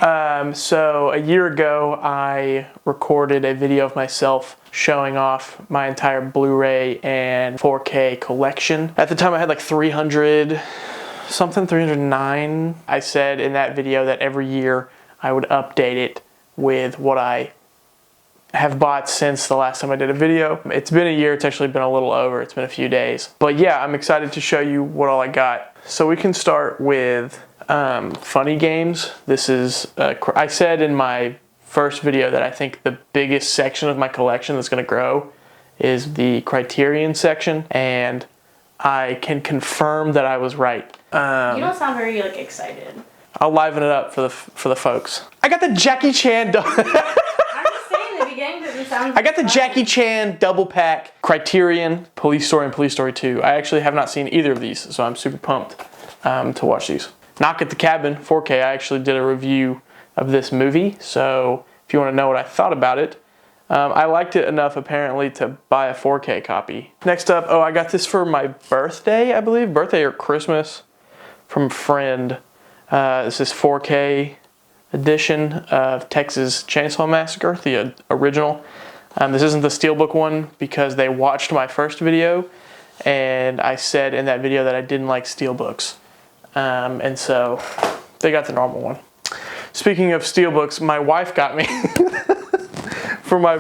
So a year ago, I recorded a video of myself showing off my entire Blu-ray and 4K collection. At the time, I had like 309. I said in that video that every year I would update it with what I have bought since the last time I did a video. It's been a year, it's actually been a little over, it's been a few days. But yeah, I'm excited to show you what all I got. So we can start with funny games. This is, I said in my first video that I think the biggest section of my collection that's gonna grow is the Criterion section, and I can confirm that I was right. You don't sound very excited. I'll liven it up for the folks. I got the Jackie Chan. I got the Jackie Chan double pack Criterion, Police Story, and Police Story 2. I actually have not seen either of these, so I'm super pumped to watch these. Knock at the Cabin, 4K. I actually did a review of this movie, so if you want to know what I thought about it, I liked it enough apparently to buy a 4K copy. Next up, oh, I got this for my birthday, I believe, birthday or Christmas, from a friend. This is 4K edition of Texas Chainsaw Massacre, the original. This isn't the Steelbook one because they watched my first video and I said in that video that I didn't like Steelbooks. And so they got the normal one. Speaking of Steelbooks, my wife got me for my...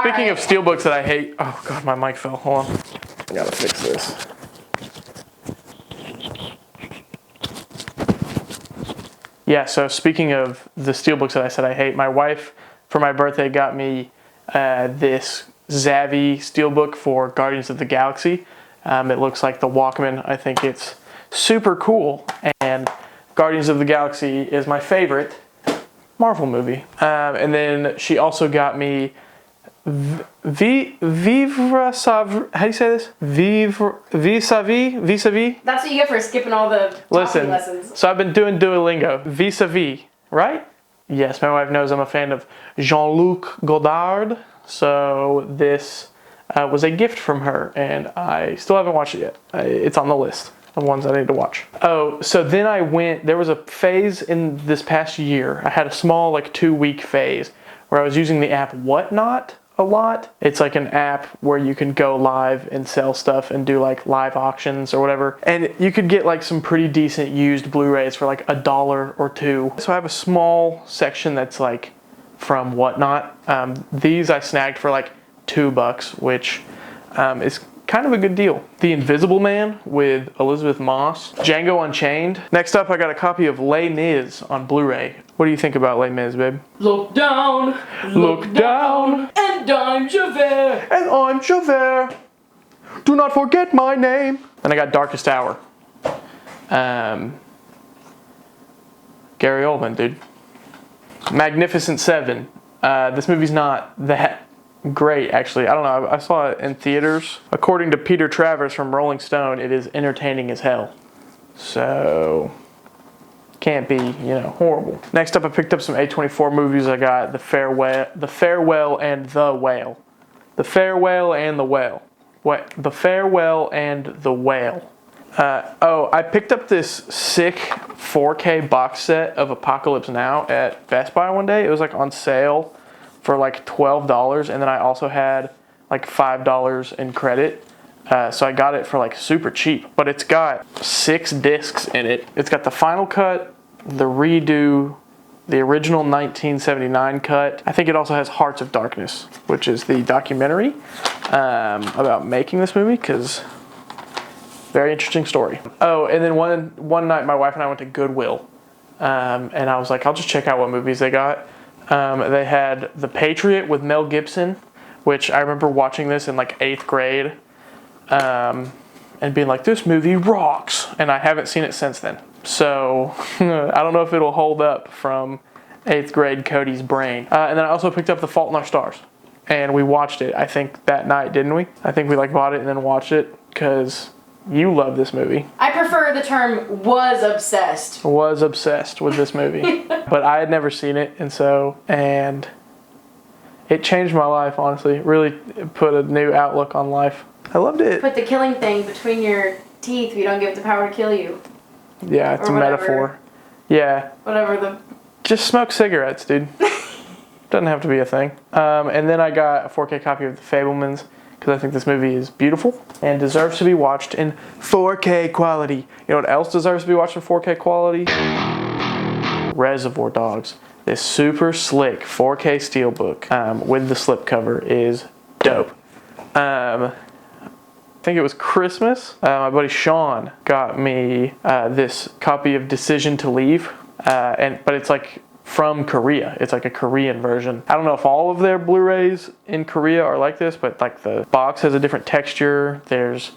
Speaking of Steelbooks that I hate... Oh God, my mic fell. Hold on. I gotta fix this. Yeah, so speaking of the Steelbooks that I said I hate, my wife, for my birthday, got me this Zavvi Steelbook for Guardians of the Galaxy. It looks like the Walkman. I think it's super cool, and Guardians of the Galaxy is my favorite Marvel movie. And then she also got me Vivre Savre. How do you say this? Vis-a-vis? That's what you get for skipping all the talking lessons. So I've been doing Duolingo. Vis-a-vis, right? Yes, my wife knows I'm a fan of Jean-Luc Godard. So this was a gift from her, and I still haven't watched it yet. It's on the list of ones I need to watch. Oh, so then there was a phase in this past year. I had a small 2-week phase where I was using the app Whatnot a lot. It's like an app where you can go live and sell stuff and do live auctions or whatever. And you could get some pretty decent used Blu-rays for $1 or $2. So I have a small section that's from Whatnot. These I snagged for $2, which is kind of a good deal. The Invisible Man with Elizabeth Moss. Django Unchained. Next up, I got a copy of Les Mis on Blu-ray. What do you think about Les Mis, babe? Look down, and I'm Javert. And I'm Javert. Do not forget my name. Then I got Darkest Hour. Gary Oldman, dude. Magnificent Seven. This movie's not that great, actually. I don't know. I saw it in theaters. According to Peter Travers from Rolling Stone, it is entertaining as hell. So, can't be, horrible. Next up, I picked up some A24 movies. I got The Farewell and the Whale. The Farewell and the Whale. What? The Farewell and the Whale. I picked up this sick 4K box set of Apocalypse Now at Best Buy one day. It was on sale for $12, and then I also had $5 in credit. So I got it for super cheap, but it's got 6 discs in it. It's got the final cut, the redo, the original 1979 cut. I think it also has Hearts of Darkness, which is the documentary about making this movie, because very interesting story. Oh, and then one night my wife and I went to Goodwill, and I was like, I'll just check out what movies they got. They had The Patriot with Mel Gibson, which I remember watching this in 8th grade, and being like, this movie rocks, and I haven't seen it since then. So I don't know if it'll hold up from 8th grade Cody's brain. And then I also picked up The Fault in Our Stars, and we watched it, I think, that night, didn't we? I think we bought it and then watched it, because you love this movie. I prefer the term was obsessed. Was obsessed with this movie. But I had never seen it, and it changed my life, honestly. It really put a new outlook on life. I loved it. Put the killing thing between your teeth. We don't give it the power to kill you. Yeah, it's a metaphor. Yeah. Whatever the... Just smoke cigarettes, dude. Doesn't have to be a thing. And then I got a 4K copy of The Fabelmans because I think this movie is beautiful and deserves to be watched in 4K quality. You know what else deserves to be watched in 4K quality? Reservoir Dogs. This super slick 4K steelbook with the slipcover is dope. I think it was Christmas. My buddy Sean got me this copy of Decision to Leave, but it's like from Korea. It's like a Korean version. I don't know if all of their Blu-rays in Korea are like this, but like the box has a different texture. There's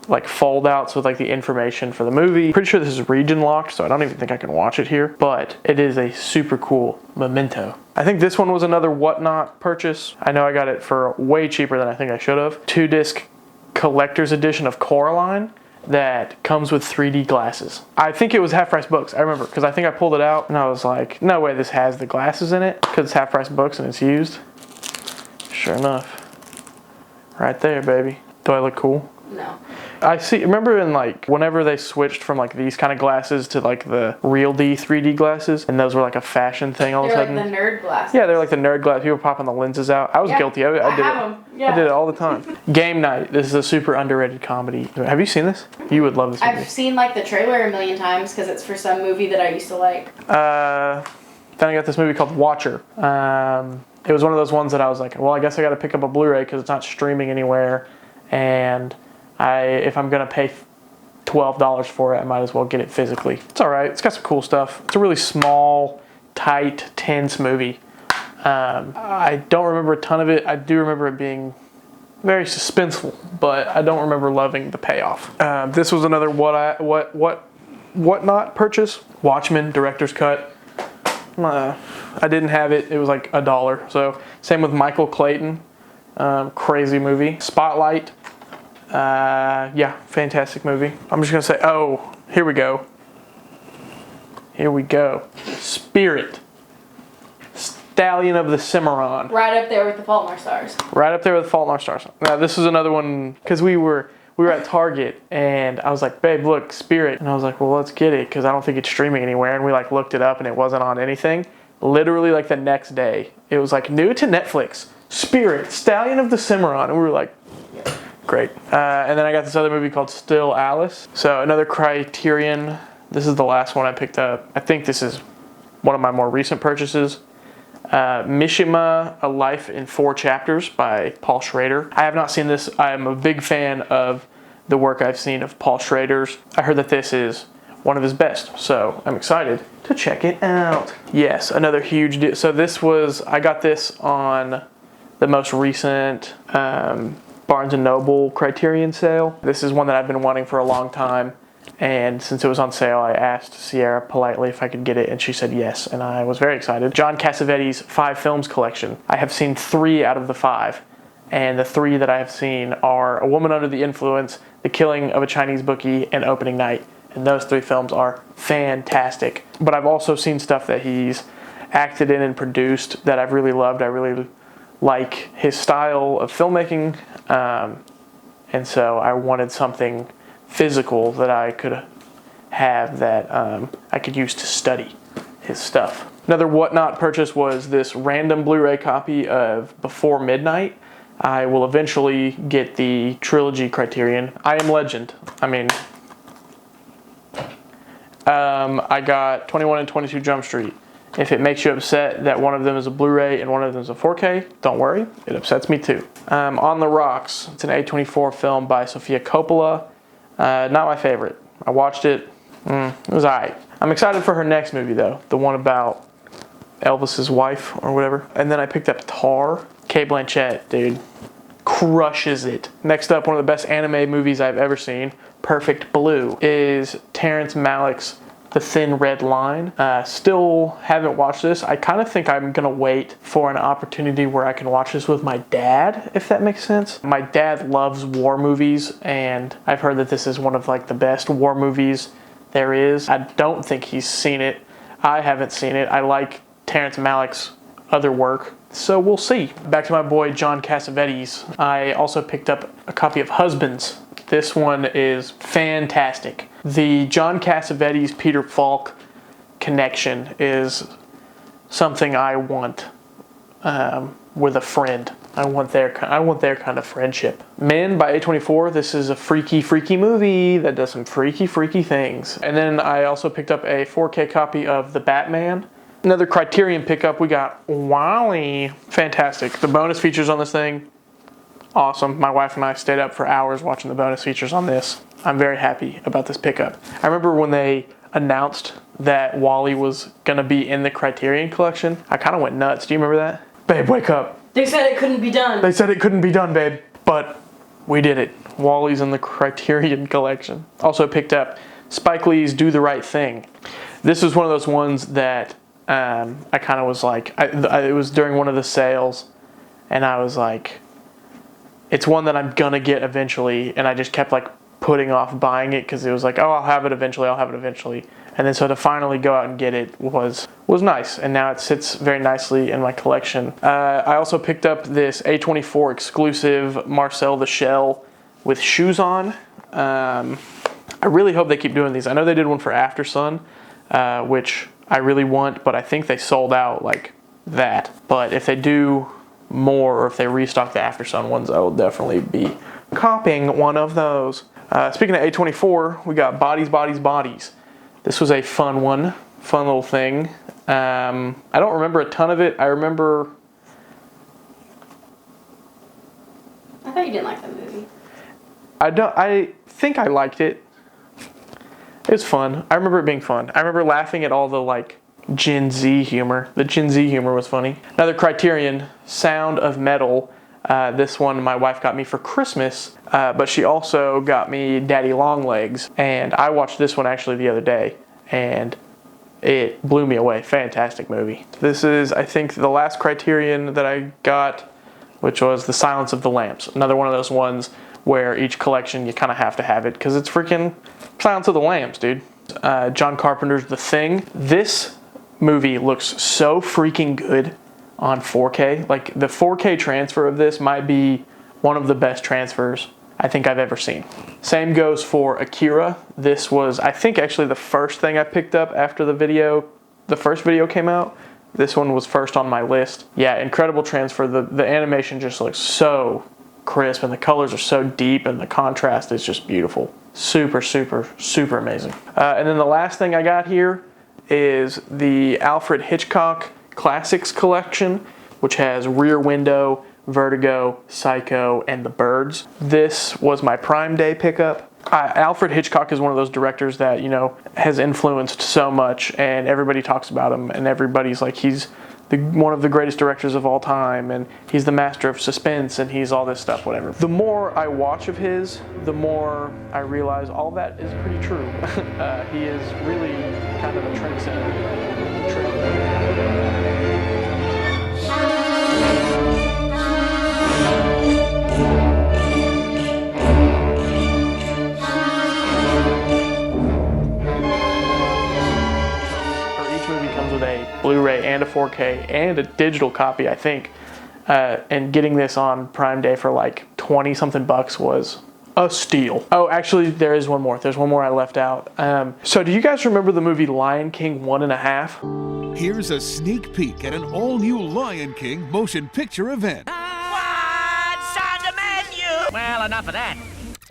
like fold outs with like the information for the movie. Pretty sure this is region locked, so I don't even think I can watch it here, but it is a super cool memento. I think this one was another Whatnot purchase. I know I got it for way cheaper than I think I should have. 2-disc collector's edition of Coraline that comes with 3D glasses. I think it was Half Price Books. I remember because I think I pulled it out and I was like, no way this has the glasses in it because it's Half Price Books and it's used. Sure enough. Right there, baby. Do I look cool? No. I see. Remember in like whenever they switched from like these kind of glasses to like the real 3D glasses, and those were like a fashion thing all of a sudden. They're like the nerd glasses. Yeah, they're like the nerd glasses. People popping the lenses out. I was guilty of it. I did have it. them. Yeah. I did it all the time. Game Night. This is a super underrated comedy. Have you seen this? You would love this movie. I've seen like the trailer a million times because it's for some movie that I used to like. Then I got this movie called Watcher. It was one of those ones that I was like, well, I guess I got to pick up a Blu-ray because it's not streaming anywhere, and if I'm gonna pay $12 for it, I might as well get it physically. It's all right. It's got some cool stuff. It's a really small, tight, tense movie. I don't remember a ton of it. I do remember it being very suspenseful, but I don't remember loving the payoff. This was another Whatnot purchase. Watchmen director's cut. I didn't have it. It was like $1. So same with Michael Clayton. Crazy movie. Spotlight. Yeah, fantastic movie. I'm just gonna say, oh, here we go. Here we go. Spirit. Stallion of the Cimarron. Right up there with The Fault in Our Stars. Right up there with Fault in Our Stars. Now this is another one because we were at Target and I was like, babe, look, Spirit, and I was like, well, let's get it because I don't think it's streaming anywhere. And we like looked it up and it wasn't on anything. Literally like the next day, it was like new to Netflix. Spirit, Stallion of the Cimarron, and we were like, great. And then I got this other movie called Still Alice. So another Criterion. This is the last one I picked up. I think this is one of my more recent purchases. Mishima, A Life in 4 Chapters by Paul Schrader. I have not seen this. I am a big fan of the work I've seen of Paul Schrader's. I heard that this is one of his best, so I'm excited to check it out. Yes, another huge deal. So I got this on the most recent Barnes & Noble Criterion sale. This is one that I've been wanting for a long time, and since it was on sale, I asked Sierra politely if I could get it, and she said yes, and I was very excited. John Cassavetes' 5 films collection. I have seen 3 out of the 5, and the 3 that I have seen are A Woman Under the Influence, The Killing of a Chinese Bookie, and Opening Night, and those 3 films are fantastic. But I've also seen stuff that he's acted in and produced that I've really loved. I really like his style of filmmaking, and so I wanted something physical that I could have that I could use to study his stuff. Another Whatnot purchase was this random Blu-ray copy of Before Midnight. I will eventually get the trilogy Criterion. I Am Legend. I mean, I got 21 and 22 Jump Street. If it makes you upset that one of them is a Blu-ray and one of them is a 4K, don't worry, it upsets me too. On the Rocks, it's an A24 film by Sofia Coppola. Not my favorite. I watched it, it was alright. I'm excited for her next movie though, the one about Elvis's wife or whatever. And then I picked up Tar. Cate Blanchett, dude, crushes it. Next up, one of the best anime movies I've ever seen, Perfect Blue, is Terrence Malick's The Thin Red Line. Still haven't watched this. I kind of think I'm gonna wait for an opportunity where I can watch this with my dad, if that makes sense. My dad loves war movies, and I've heard that this is one of like the best war movies there is. I don't think he's seen it. I haven't seen it. I like Terrence Malick's other work, so we'll see. Back to my boy John Cassavetes. I also picked up a copy of Husbands. This one is fantastic. The John Cassavetes, Peter Falk connection is something I want with a friend. I want their kind of friendship. Men by A24. This is a freaky movie that does some freaky things. And then I also picked up a 4K copy of The Batman. Another Criterion pickup. We got WALL-E. Fantastic. The bonus features on this thing, awesome. My wife and I stayed up for hours watching the bonus features on this. I'm very happy about this pickup. I remember when they announced that WALL-E was gonna be in the Criterion collection, I kind of went nuts. Do you remember that? Babe, wake up. They said it couldn't be done. They said it couldn't be done, babe. But we did it. WALL-E's in the Criterion collection. Also picked up Spike Lee's Do the Right Thing. This is one of those ones that I kind of was like, it was during one of the sales, and I was like, it's one that I'm gonna get eventually, and I just kept like putting off buying it because it was like, oh, I'll have it eventually. And then so to finally go out and get it was nice, and now it sits very nicely in my collection. I also picked up this A24 exclusive Marcel the Shell with shoes on. I really hope they keep doing these. I know they did one for After Sun, which I really want, but I think they sold out like that. But if they do more, or if they restock the After Sun ones, I will definitely be copying one of those. Speaking of A24, we got Bodies. This was a fun one, fun little thing. I don't remember a ton of it. I remember... I thought you didn't like that movie. I think I liked it. It was fun. I remember it being fun. I remember laughing at all the like Gen Z humor. The Gen Z humor was funny. Another Criterion, Sound of Metal. This one my wife got me for Christmas, but she also got me Daddy Longlegs, and I watched this one actually the other day, and it blew me away. Fantastic movie. This is, I think, the last Criterion that I got, which was The Silence of the Lambs. Another one of those ones where each collection you kind of have to have it because it's freaking Silence of the Lambs, dude. John Carpenter's The Thing. This movie looks so freaking good on 4K. Like, the 4K transfer of this might be one of the best transfers I think I've ever seen. Same goes for Akira. This was, I think, actually the first thing I picked up after the first video came out. This one was first on my list. Yeah, incredible transfer. The animation just looks so crisp, and the colors are so deep, and the contrast is just beautiful. Super amazing. And then the last thing I got here is the Alfred Hitchcock Classics collection, which has Rear Window, Vertigo, Psycho, and The Birds. This was my Prime Day pickup. Alfred Hitchcock is one of those directors that, you know, has influenced so much, and everybody talks about him, and everybody's like, he's one of the greatest directors of all time, and he's the master of suspense, and he's all this stuff, whatever. The more I watch of his, the more I realize all that is pretty true. He is really kind of a trendsetter. With a Blu-ray and a 4K and a digital copy, I think, and getting this on Prime Day for like 20 something bucks was a steal. Oh, actually, there is one more. There's one more I left out. So do you guys remember the movie Lion King 1.5? Here's a sneak peek at an all-new Lion King motion picture event. What's on the menu? Well, enough of that.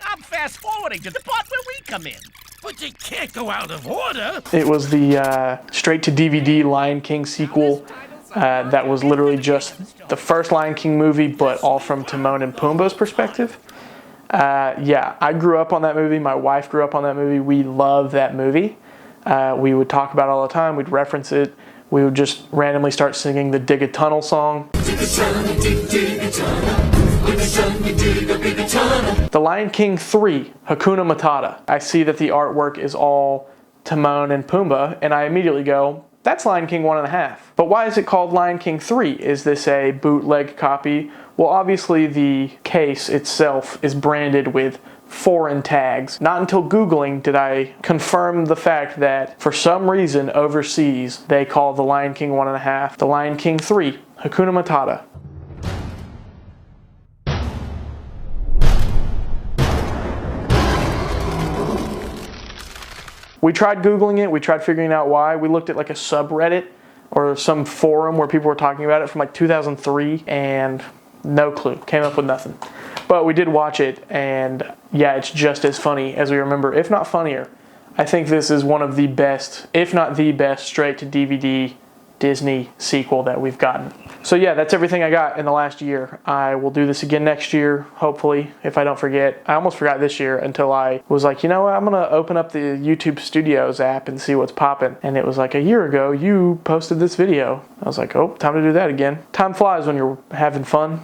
I'm fast-forwarding to the part where we come in. But you can't go out of order. It was the straight-to-DVD Lion King sequel that was literally just the first Lion King movie, but all from Timon and Pumbaa's perspective. Yeah, I grew up on that movie. My wife grew up on that movie. We love that movie. We would talk about it all the time. We'd reference it. We would just randomly start singing the Dig a Tunnel song. The Lion King 3, Hakuna Matata. I see that the artwork is all Timon and Pumbaa, and I immediately go, that's Lion King 1.5. But why is it called Lion King 3? Is this a bootleg copy? Well, obviously the case itself is branded with foreign tags. Not until Googling did I confirm the fact that for some reason overseas they call the Lion King 1.5 the Lion King 3, Hakuna Matata. We tried Googling it. We tried figuring out why. We looked at like a subreddit or some forum where people were talking about it from like 2003, and no clue. Came up with nothing. But we did watch it, and yeah, it's just as funny as we remember, if not funnier. I think this is one of the best, if not the best, straight-to-DVD Disney sequel that we've gotten. So yeah, that's everything I got in the last year. I will do this again next year, hopefully, if I don't forget. I almost forgot this year until I was like, you know what, I'm going to open up the YouTube Studios app and see what's popping. And it was like, a year ago, you posted this video. I was like, oh, time to do that again. Time flies when you're having fun.